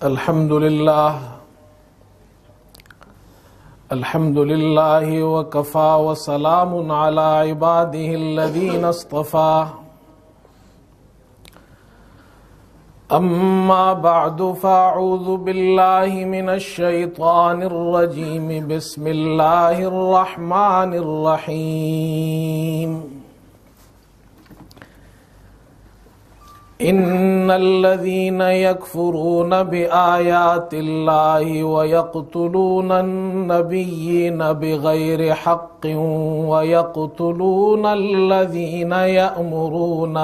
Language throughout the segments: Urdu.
الحمد لله وكفى وسلام على عباده الذين اصطفى أما بعد فأعوذ بالله من الشيطان الرجيم بسم الله الرحمن الرحيم إن الذين يكفرون بآيات الله ويقتلون النبيين بغير حق ويقتلون الذين يأمرون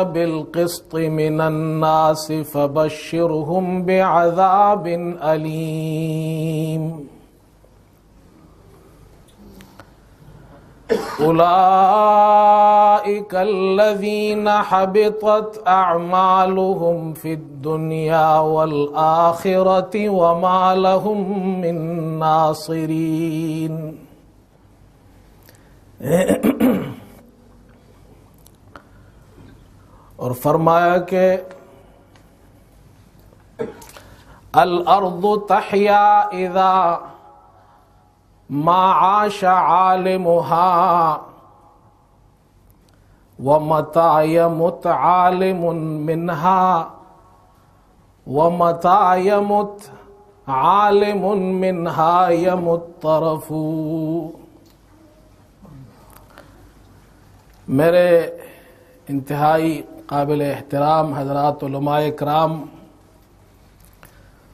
بالقسط من الناس فبشرهم بعذاب أليم أولئك الذين حبطت أعمالهم في الدنيا والآخرة وما لهم من ناصرين۔ اور فرمایا کہ الارض تحیا اذا ما عاش عالمها ومتى يمت عالم منها يمت طرف۔ میرے انتہائی قابل احترام حضرات علماء کرام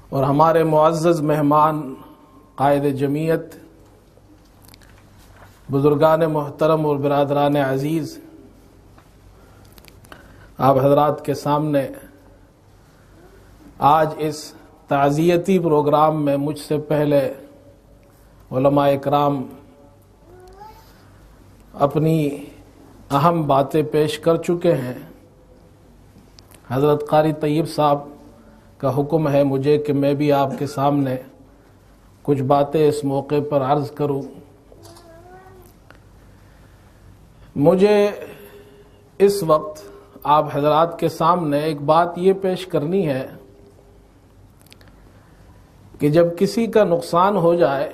اور ہمارے معزز مہمان قائد جمعیت، بزرگان محترم اور برادران عزیز، آپ حضرات کے سامنے آج اس تعزیتی پروگرام میں مجھ سے پہلے علماء کرام اپنی اہم باتیں پیش کر چکے ہیں۔ حضرت قاری طیب صاحب کا حکم ہے مجھے کہ میں بھی آپ کے سامنے کچھ باتیں اس موقع پر عرض کروں۔ مجھے اس وقت آپ حضرات کے سامنے ایک بات یہ پیش کرنی ہے کہ جب کسی کا نقصان ہو جائے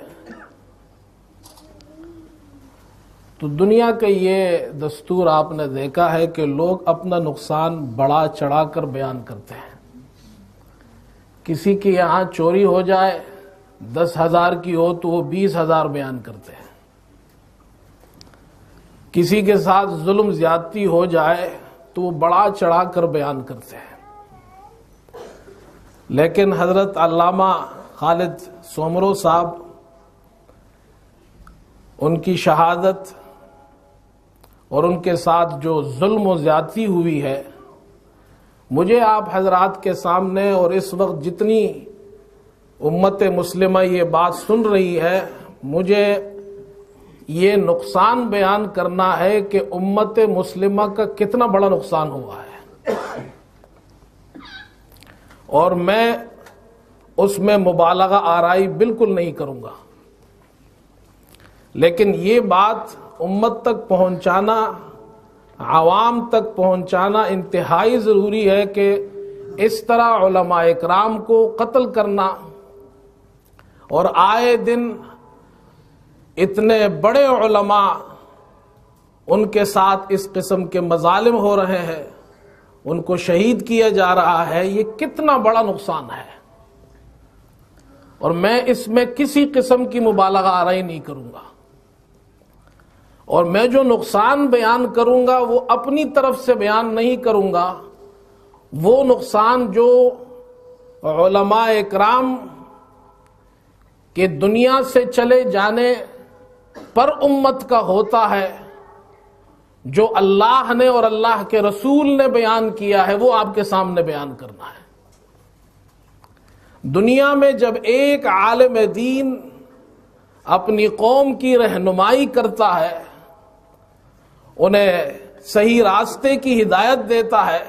تو دنیا کا یہ دستور آپ نے دیکھا ہے کہ لوگ اپنا نقصان بڑا چڑھا کر بیان کرتے ہیں۔ کسی کے یہاں چوری ہو جائے 10,000 کی ہو تو وہ 20,000 بیان کرتے ہیں۔ کسی کے ساتھ ظلم زیادتی ہو جائے تو وہ بڑا چڑھا کر بیان کرتے ہیں۔ لیکن حضرت علامہ خالد سومرو صاحب، ان کی شہادت اور ان کے ساتھ جو ظلم و زیادتی ہوئی ہے، مجھے آپ حضرات کے سامنے اور اس وقت جتنی امت مسلمہ یہ بات سن رہی ہے، مجھے یہ نقصان بیان کرنا ہے کہ امت مسلمہ کا کتنا بڑا نقصان ہوا ہے، اور میں اس میں مبالغہ آرائی بالکل نہیں کروں گا، لیکن یہ بات امت تک پہنچانا، عوام تک پہنچانا انتہائی ضروری ہے کہ اس طرح علماء اکرام کو قتل کرنا اور آئے دن اتنے بڑے علماء ان کے ساتھ اس قسم کے مظالم ہو رہے ہیں، ان کو شہید کیا جا رہا ہے، یہ کتنا بڑا نقصان ہے، اور میں اس میں کسی قسم کی مبالغہ آرائی نہیں کروں گا، اور میں جو نقصان بیان کروں گا وہ اپنی طرف سے بیان نہیں کروں گا، وہ نقصان جو علماء اکرام کے دنیا سے چلے جانے پر امت کا ہوتا ہے، جو اللہ نے اور اللہ کے رسول نے بیان کیا ہے، وہ آپ کے سامنے بیان کرنا ہے۔ دنیا میں جب ایک عالم دین اپنی قوم کی رہنمائی کرتا ہے، انہیں صحیح راستے کی ہدایت دیتا ہے،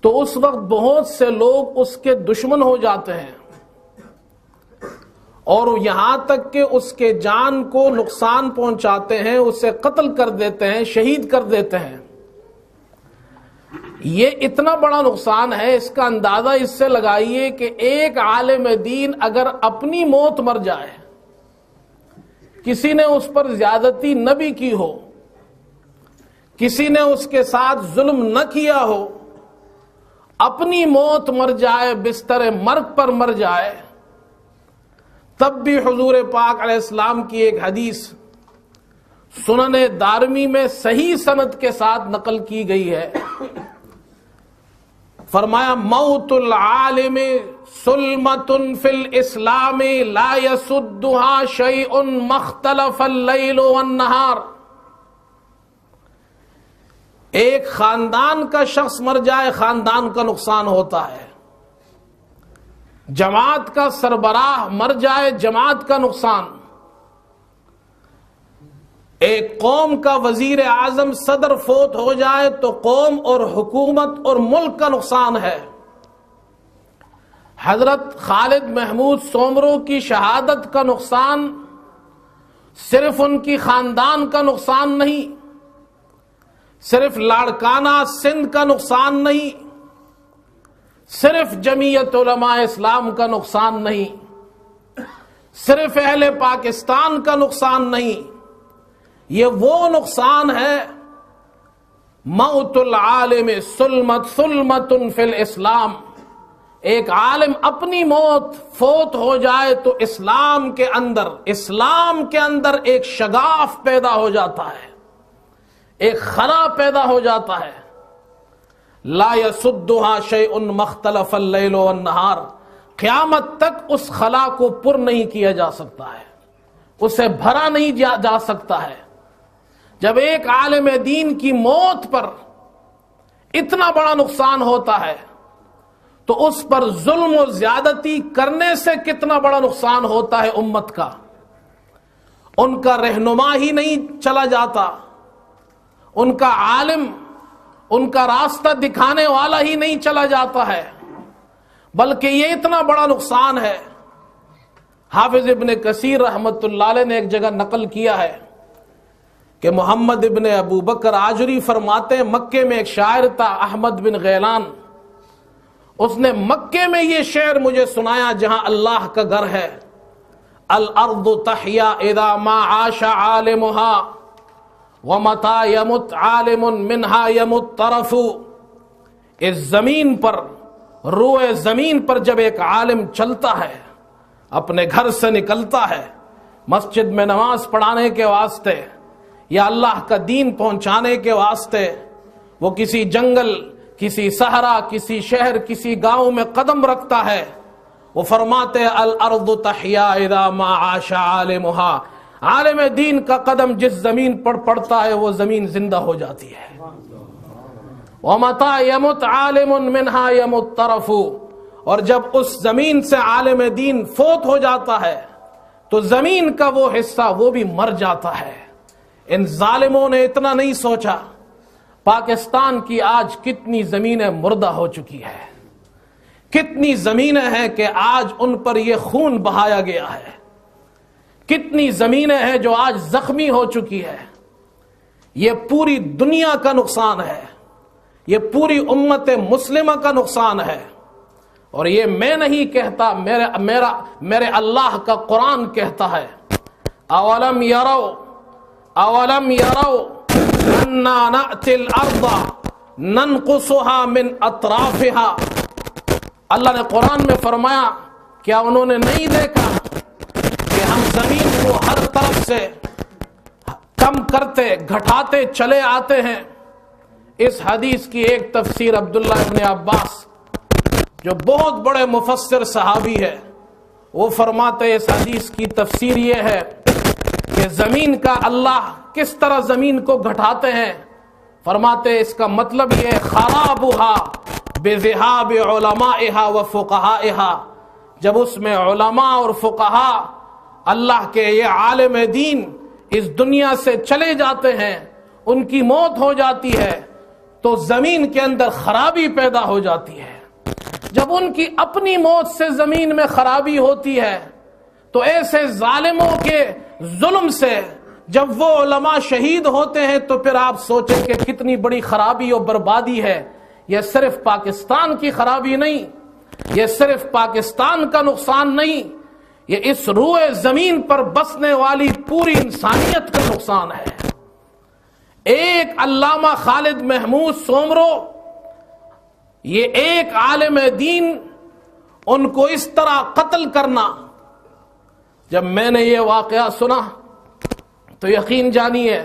تو اس وقت بہت سے لوگ اس کے دشمن ہو جاتے ہیں اور یہاں تک کہ اس کے جان کو نقصان پہنچاتے ہیں، اسے قتل کر دیتے ہیں، شہید کر دیتے ہیں. یہ اتنا بڑا نقصان ہے، اس کا اندازہ اس سے لگائیے کہ ایک عالم دین اگر اپنی موت مر جائے، کسی نے اس پر زیادتی نہ بھی کی ہو، کسی نے اس کے ساتھ ظلم نہ کیا ہو، اپنی موت مر جائے، بستر مرگ پر مر جائے، تب بھی حضور پاک علیہ السلام کی ایک حدیث سنن دارمی میں صحیح سند کے ساتھ نقل کی گئی ہے. فرمایا موت العالم سلمۃ فی الاسلام لا یسدها شیء مختلف اللیل والنہار. ایک خاندان کا شخص مر جائے، خاندان کا نقصان ہوتا ہے. جماعت کا سربراہ مر جائے، جماعت کا نقصان. ایک قوم کا وزیر اعظم صدر فوت ہو جائے تو قوم اور حکومت اور ملک کا نقصان ہے. حضرت خالد محمود سومرو کی شہادت کا نقصان صرف ان کی خاندان کا نقصان نہیں، صرف لاڑکانہ سندھ کا نقصان نہیں، صرف جمعیت علماء اسلام کا نقصان نہیں، صرف اہل پاکستان کا نقصان نہیں، یہ وہ نقصان ہے موت العالم سلمۃ فی الاسلام. ایک عالم اپنی موت فوت ہو جائے تو اسلام کے اندر ایک شگاف پیدا ہو جاتا ہے، ایک خلا پیدا ہو جاتا ہے. لا یسدها شیء مختلف اللیل والنہار. قیامت تک اس خلا کو پر نہیں کیا جا سکتا ہے، اسے بھرا نہیں جا سکتا ہے. جب ایک عالم دین کی موت پر اتنا بڑا نقصان ہوتا ہے تو اس پر ظلم و زیادتی کرنے سے کتنا بڑا نقصان ہوتا ہے امت کا. ان کا رہنما ہی نہیں چلا جاتا، ان کا عالم، ان کا راستہ دکھانے والا ہی نہیں چلا جاتا ہے، بلکہ یہ اتنا بڑا نقصان ہے. حافظ ابن کثیر رحمت اللہ علیہ نے ایک جگہ نقل کیا ہے کہ محمد ابن ابو بکر آجری فرماتے ہیں مکے میں ایک شاعر تھا احمد بن غیلان، اس نے مکے میں یہ شعر مجھے سنایا جہاں اللہ کا گھر ہے. الارض تحیا اذا ما عاش عالمها ومتى يمت عالم منها يمت طرف. اس زمین پر، روئے زمین پر جب ایک عالم چلتا ہے، اپنے گھر سے نکلتا ہے مسجد میں نماز پڑھانے کے واسطے یا اللہ کا دین پہنچانے کے واسطے، وہ کسی جنگل، کسی صحرا، کسی شہر، کسی گاؤں میں قدم رکھتا ہے، وہ فرماتے الارض تحیا اذا ما عاش عالمها. عالم دین کا قدم جس زمین پر پڑتا ہے وہ زمین زندہ ہو جاتی ہے. وَمَتَى يَمُتْ عَالِمٌ مِّنْهَا يَمُتْ طَرَفُ. اور جب اس زمین سے عالم دین فوت ہو جاتا ہے تو زمین کا وہ حصہ وہ بھی مر جاتا ہے. ان ظالموں نے اتنا نہیں سوچا پاکستان کی آج کتنی زمینیں مردہ ہو چکی ہے، کتنی زمینیں ہیں کہ آج ان پر یہ خون بہایا گیا ہے، کتنی زمینیں ہیں جو آج زخمی ہو چکی ہے. یہ پوری دنیا کا نقصان ہے، یہ پوری امت مسلمہ کا نقصان ہے. اور یہ میں نہیں کہتا، میرے اللہ کا قرآن کہتا ہے اولم یرو انا نأتی الارض ننقصها من اطرافها. اللہ نے قرآن میں فرمایا کیا انہوں نے نہیں دیکھا کہ ہم زمین کو ہر طرف سے کم کرتے گھٹاتے چلے آتے ہیں. اس حدیث کی ایک تفسیر عبداللہ ابن عباس جو بہت بڑے مفسر صحابی ہے، وہ فرماتے اس حدیث کی تفسیر یہ ہے کہ زمین کا اللہ کس طرح زمین کو گھٹاتے ہیں. فرماتے اس کا مطلب یہ خرابها بذهاب علمائها وفقهائها. جب اس میں علماء اور فقہا، اللہ کے یہ عالم دین اس دنیا سے چلے جاتے ہیں، ان کی موت ہو جاتی ہے تو زمین کے اندر خرابی پیدا ہو جاتی ہے. جب ان کی اپنی موت سے زمین میں خرابی ہوتی ہے تو ایسے ظالموں کے ظلم سے جب وہ علماء شہید ہوتے ہیں تو پھر آپ سوچیں کہ کتنی بڑی خرابی اور بربادی ہے. یہ صرف پاکستان کی خرابی نہیں، یہ صرف پاکستان کا نقصان نہیں، یہ اس روئے زمین پر بسنے والی پوری انسانیت کا نقصان ہے. ایک علامہ خالد محمود سومرو، یہ ایک عالم دین، ان کو اس طرح قتل کرنا، جب میں نے یہ واقعہ سنا تو یقین جانیے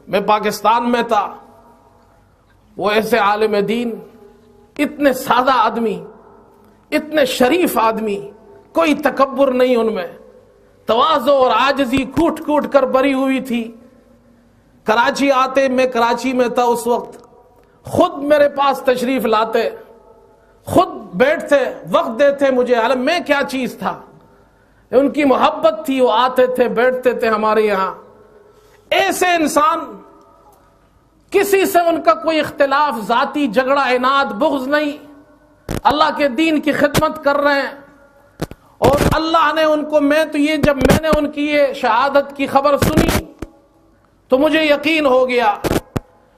میں پاکستان میں تھا. وہ ایسے عالم دین، اتنے سادہ آدمی، اتنے شریف آدمی، کوئی تکبر نہیں ان میں، تواضع اور عاجزی کوٹ کوٹ کر بری ہوئی تھی. کراچی آتے، میں کراچی میں تھا اس وقت، خود میرے پاس تشریف لاتے، خود بیٹھتے، وقت دیتے مجھے. عالم میں کیا چیز تھا، ان کی محبت تھی، وہ آتے تھے، بیٹھتے تھے ہمارے یہاں. ایسے انسان، کسی سے ان کا کوئی اختلاف، ذاتی جھگڑا، عناد، بغض نہیں، اللہ کے دین کی خدمت کر رہے ہیں. اور اللہ نے ان کو، جب میں نے ان کی یہ شہادت کی خبر سنی تو مجھے یقین ہو گیا.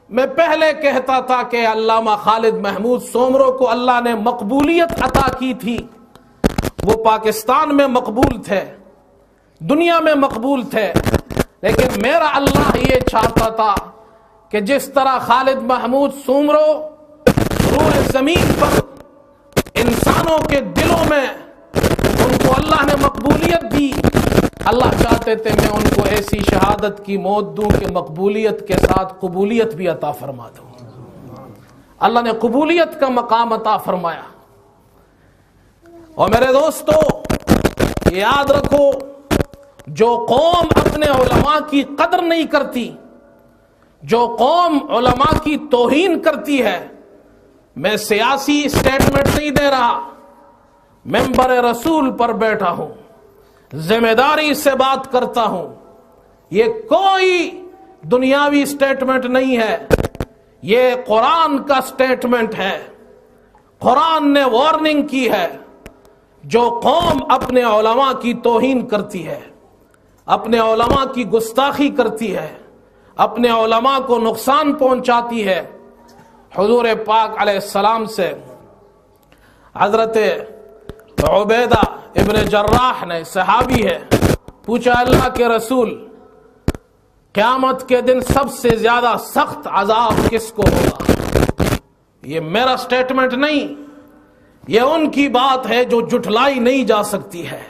میں پہلے کہتا تھا کہ علامہ خالد محمود سومرو کو اللہ نے مقبولیت عطا کی تھی، وہ پاکستان میں مقبول تھے، دنیا میں مقبول تھے، لیکن میرا اللہ یہ چاہتا تھا کہ جس طرح خالد محمود سومرو روئے زمین پر انسانوں کے دلوں میں ان کو اللہ نے مقبولیت دی، اللہ چاہتے تھے میں ان کو ایسی شہادت کی موت دوں کہ مقبولیت کے ساتھ قبولیت بھی عطا فرما دوں. اللہ نے قبولیت کا مقام عطا فرمایا. اور میرے دوستو یاد رکھو، جو قوم اپنے علماء کی قدر نہیں کرتی، جو قوم علماء کی توہین کرتی ہے، میں سیاسی سٹیٹمنٹ نہیں دے رہا، ممبر رسول پر بیٹھا ہوں، ذمہ داری سے بات کرتا ہوں، یہ کوئی دنیاوی سٹیٹمنٹ نہیں ہے، یہ قرآن کا سٹیٹمنٹ ہے. قرآن نے وارننگ کی ہے، جو قوم اپنے علماء کی توہین کرتی ہے، اپنے علماء کی گستاخی کرتی ہے، اپنے علماء کو نقصان پہنچاتی ہے. حضور پاک علیہ السلام سے حضرت عبیدہ ابن جراح نے، صحابی ہے، پوچھا اللہ کے رسول، قیامت کے دن سب سے زیادہ سخت عذاب کس کو ہوگا؟ یہ میرا سٹیٹمنٹ نہیں، یہ ان کی بات ہے جو جھٹلائی نہیں جا سکتی ہے،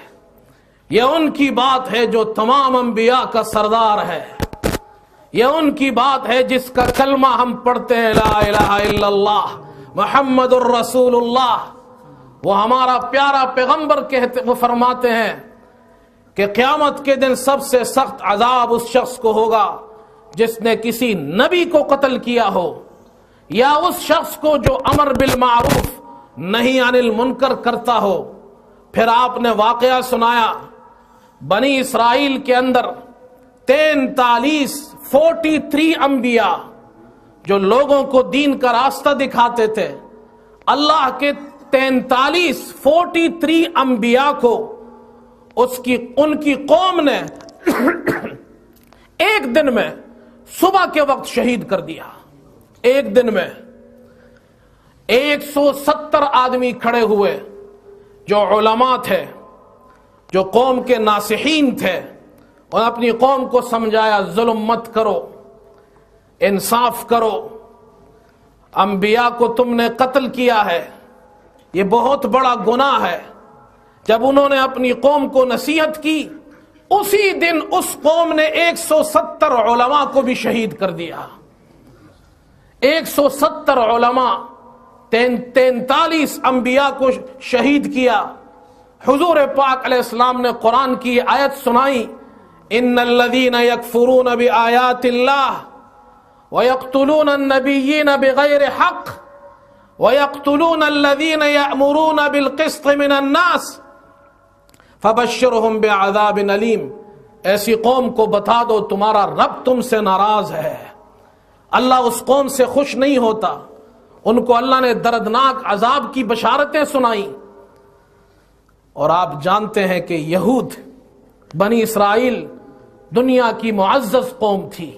یہ ان کی بات ہے جو تمام انبیاء کا سردار ہے، یہ ان کی بات ہے جس کا کلمہ ہم پڑھتے ہیں، لا الہ الا اللہ محمد الرسول اللہ. وہ ہمارا پیارا پیغمبر کہتے، وہ فرماتے ہیں کہ قیامت کے دن سب سے سخت عذاب اس شخص کو ہوگا جس نے کسی نبی کو قتل کیا ہو، یا اس شخص کو جو امر بالمعروف نہی عن المنکر کرتا ہو. پھر آپ نے واقعہ سنایا، بنی اسرائیل کے اندر 43 انبیاء جو لوگوں کو دین کا راستہ دکھاتے تھے، اللہ کے 43 انبیاء کو ان کی قوم نے ایک دن میں صبح کے وقت شہید کر دیا. ایک دن میں 170 آدمی کھڑے ہوئے جو علماء تھے، جو قوم کے ناصحین تھے، اور اپنی قوم کو سمجھایا ظلم مت کرو، انصاف کرو، انبیاء کو تم نے قتل کیا ہے، یہ بہت بڑا گناہ ہے. جب انہوں نے اپنی قوم کو نصیحت کی، اسی دن اس قوم نے 170 علماء کو بھی شہید کر دیا. 170 علماء، 43 انبیاء کو شہید کیا. حضور پاک علیہ السلام نے قرآن کی آیت سنائی، ان الذین یکفرون بآیات اللہ ویقتلون النبیین بغیر حق ویقتلون الذین یأمرون بالقسط من الناس فبشرہم بعذاب علیم. ایسی قوم کو بتا دو تمہارا رب تم سے ناراض ہے. اللہ اس قوم سے خوش نہیں ہوتا. ان کو اللہ نے دردناک عذاب کی بشارتیں سنائیں. اور آپ جانتے ہیں کہ یہود بنی اسرائیل دنیا کی معزز قوم تھی،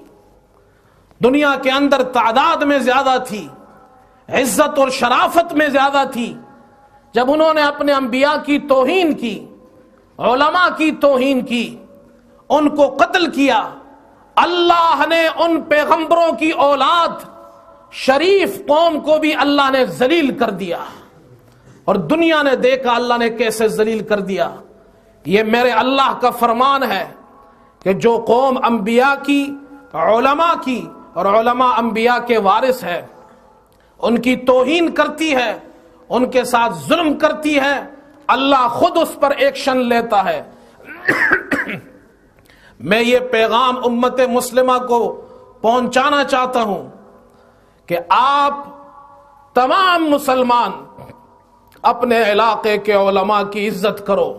دنیا کے اندر تعداد میں زیادہ تھی، عزت اور شرافت میں زیادہ تھی۔ جب انہوں نے اپنے انبیاء کی توہین کی، علماء کی توہین کی، ان کو قتل کیا، اللہ نے ان پیغمبروں کی اولاد شریف قوم کو بھی اللہ نے ذلیل کر دیا، اور دنیا نے دیکھا اللہ نے کیسے ذلیل کر دیا۔ یہ میرے اللہ کا فرمان ہے کہ جو قوم انبیاء کی، علماء کی، اور علماء انبیاء کے وارث ہے، ان کی توہین کرتی ہے، ان کے ساتھ ظلم کرتی ہے، اللہ خود اس پر ایکشن لیتا ہے۔ میں یہ پیغام امت مسلمہ کو پہنچانا چاہتا ہوں کہ آپ تمام مسلمان اپنے علاقے کے علماء کی عزت کرو،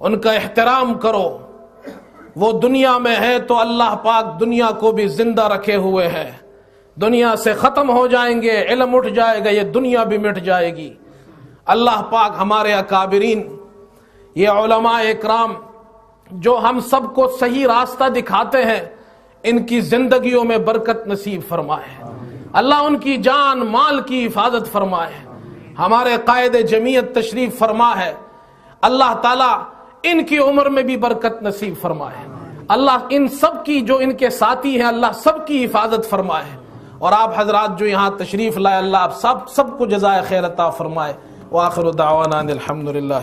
ان کا احترام کرو۔ وہ دنیا میں ہے تو اللہ پاک دنیا کو بھی زندہ رکھے ہوئے ہے، دنیا سے ختم ہو جائیں گے، علم اٹھ جائے گا، یہ دنیا بھی مٹ جائے گی۔ اللہ پاک ہمارے اکابرین، یہ علماء اکرام جو ہم سب کو صحیح راستہ دکھاتے ہیں، ان کی زندگیوں میں برکت نصیب فرمائے، اللہ ان کی جان مال کی حفاظت فرمائے۔ ہمارے قائد جمعیت تشریف فرما ہے، اللہ تعالیٰ ان کی عمر میں بھی برکت نصیب فرمائے، اللہ ان سب کی جو ان کے ساتھی ہیں اللہ سب کی حفاظت فرمائے، اور آپ حضرات جو یہاں تشریف لائے اللہ آپ سب کو جزائے خیر عطا فرمائے۔ وآخر دعوانا الحمدللہ۔